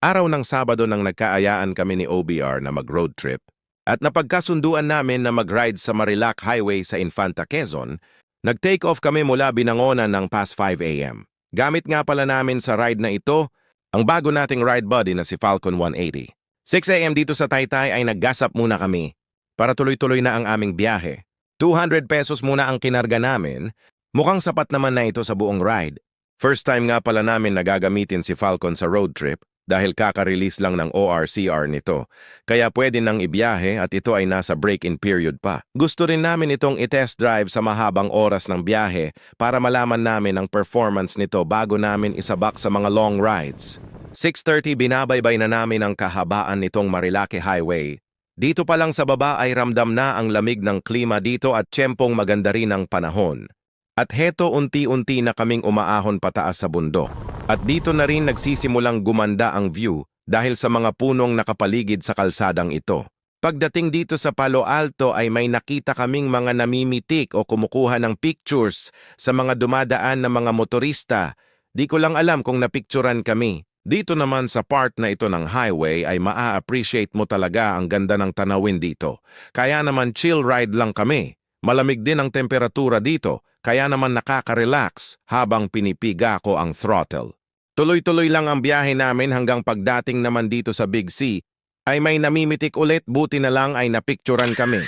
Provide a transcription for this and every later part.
Araw ng Sabado nang nagkaayaan kami ni OBR na mag-road trip at napagkasunduan namin na mag-ride sa Marilac Highway sa Infanta, Quezon, nag-take off kami mula Binangonan ng past 5 a.m. Gamit nga pala namin sa ride na ito ang bago nating ride buddy na si Falcon 180. 6 a.m. dito sa Taytay ay naggasap muna kami para tuloy-tuloy na ang aming biyahe. 200 pesos muna ang kinarga namin. Mukhang sapat naman na ito sa buong ride. First time nga pala namin nagagamitin si Falcon sa road trip dahil kaka-release lang ng ORCR nito. Kaya pwede nang ibiyahe at ito ay nasa break-in period pa. Gusto rin namin itong i-test drive sa mahabang oras ng biyahe para malaman namin ang performance nito bago namin isabak sa mga long rides. 6:30 binabaybay na namin ang kahabaan nitong Marilake Highway. Dito pa lang sa baba ay ramdam na ang lamig ng klima dito at tiyempong maganda rin ang panahon. At heto unti-unti na kaming umaahon pataas sa bundok. At dito na rin nagsisimulang gumanda ang view dahil sa mga punong nakapaligid sa kalsadang ito. Pagdating dito sa Palo Alto ay may nakita kaming mga namimitik o kumukuha ng pictures sa mga dumadaan na mga motorista. Di ko lang alam kung napicturan kami. Dito naman sa part na ito ng highway ay maa-appreciate mo talaga ang ganda ng tanawin dito. Kaya naman chill ride lang kami. Malamig din ang temperatura dito, kaya naman nakaka-relax habang pinipiga ko ang throttle. Tuloy-tuloy lang ang biyahe namin hanggang pagdating naman dito sa Big C, ay may namimitik ulit, buti na lang ay napicturan kami.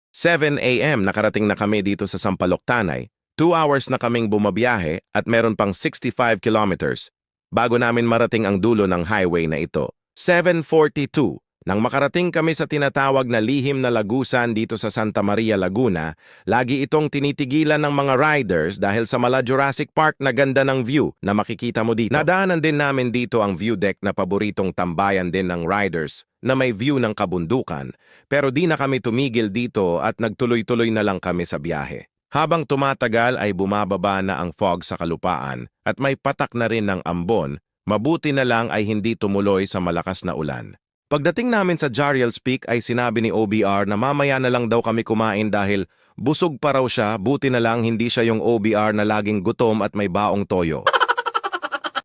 7 a.m. nakarating na kami dito sa Sampaloc Tanay, 2 hours na kaming bumabiyahe at meron pang 65 kilometers bago namin marating ang dulo ng highway na ito. 7:42 nang makarating kami sa tinatawag na lihim na lagusan dito sa Santa Maria, Laguna, lagi itong tinitigilan ng mga riders dahil sa mala Jurassic Park na ganda ng view na makikita mo dito. Nadaanan din namin dito ang view deck na paboritong tambayan din ng riders na may view ng kabundukan, pero di na kami tumigil dito at nagtuloy-tuloy na lang kami sa biyahe. Habang tumatagal ay bumababa na ang fog sa kalupaan at may patak na rin ng ambon, mabuti na lang ay hindi tumuloy sa malakas na ulan. Pagdating namin sa Jariel's Peak ay sinabi ni OBR na mamaya na lang daw kami kumain dahil busog pa raw siya, buti na lang hindi siya yung OBR na laging gutom at may baong toyo.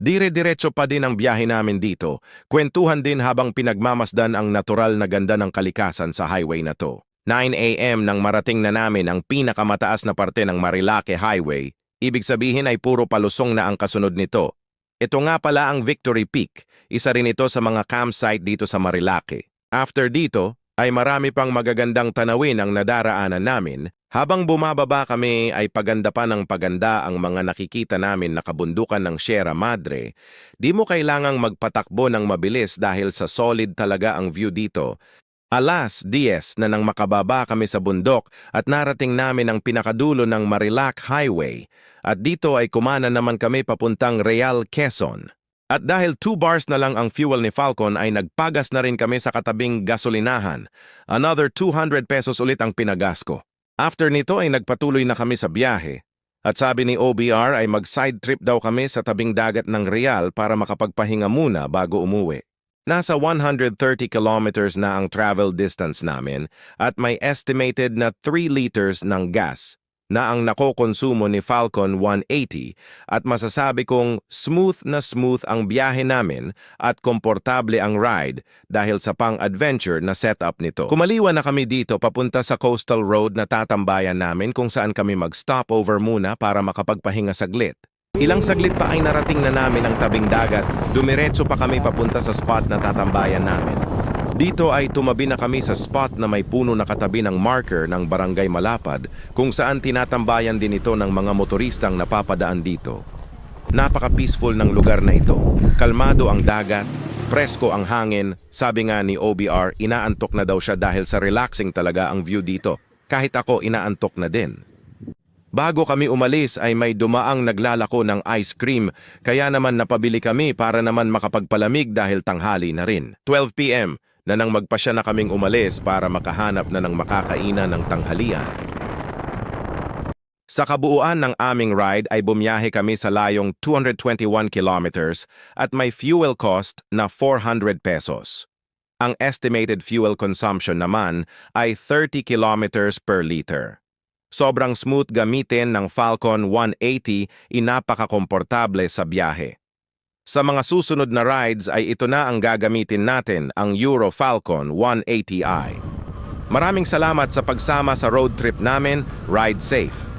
Dire-diretso pa din ang biyahe namin dito, kwentuhan din habang pinagmamasdan ang natural na ganda ng kalikasan sa highway na to. 9 a.m. nang marating na namin ang pinakamataas na parte ng Marilake Highway, ibig sabihin ay puro palusong na ang kasunod nito. Ito nga pala ang Victory Peak, isa rin ito sa mga campsite dito sa Marilake. After dito, ay marami pang magagandang tanawin ang nadaraanan namin. Habang bumababa kami ay paganda pa ng paganda ang mga nakikita namin na kabundukan ng Sierra Madre. Di mo kailangang magpatakbo ng mabilis dahil sa solid talaga ang view dito. Alas 10 na nang makababa kami sa bundok at narating namin ang pinakadulo ng Marilac Highway at dito ay kumana naman kami papuntang Real, Quezon. At dahil 2 bars na lang ang fuel ni Falcon ay nagpagas na rin kami sa katabing gasolinahan. Another 200 pesos ulit ang pinagas ko. After nito ay nagpatuloy na kami sa biyahe. At sabi ni OBR ay mag-side trip daw kami sa tabing dagat ng Real para makapagpahinga muna bago umuwi. Nasa 130 kilometers na ang travel distance namin at may estimated na 3 liters ng gas na ang nakokonsumo ni Falcon 180 at masasabi kong smooth na smooth ang biyahe namin at komportable ang ride dahil sa pang-adventure na setup nito. Kumaliwa na kami dito papunta sa coastal road na tatambayan namin kung saan kami mag-stopover muna para makapagpahinga saglit. Ilang saglit pa ay narating na namin ang tabing dagat, dumiretso pa kami papunta sa spot na tatambayan namin. Dito ay tumabi na kami sa spot na may puno na katabi ng marker ng Barangay Malapad kung saan tinatambayan din ito ng mga motoristang napapadaan dito. Napaka-peaceful ng lugar na ito. Kalmado ang dagat, presko ang hangin, sabi nga ni OBR, inaantok na daw siya dahil sa relaxing talaga ang view dito. Kahit ako inaantok na din. Bago kami umalis ay may dumaang naglalako ng ice cream kaya naman napabili kami para naman makapagpalamig dahil tanghali na rin. 12 p.m. na nang magpasya na kaming umalis para makahanap na ng makakainan ng tanghalian. Sa kabuuan ng aming ride ay bumiyahe kami sa layong 221 kilometers at may fuel cost na 400 pesos. Ang estimated fuel consumption naman ay 30 kilometers per liter. Sobrang smooth gamitin ng Falcon 180, inapaka-komportable sa biyahe. Sa mga susunod na rides ay ito na ang gagamitin natin, ang Euro Falcon 180i. Maraming salamat sa pagsama sa road trip namin. Ride safe!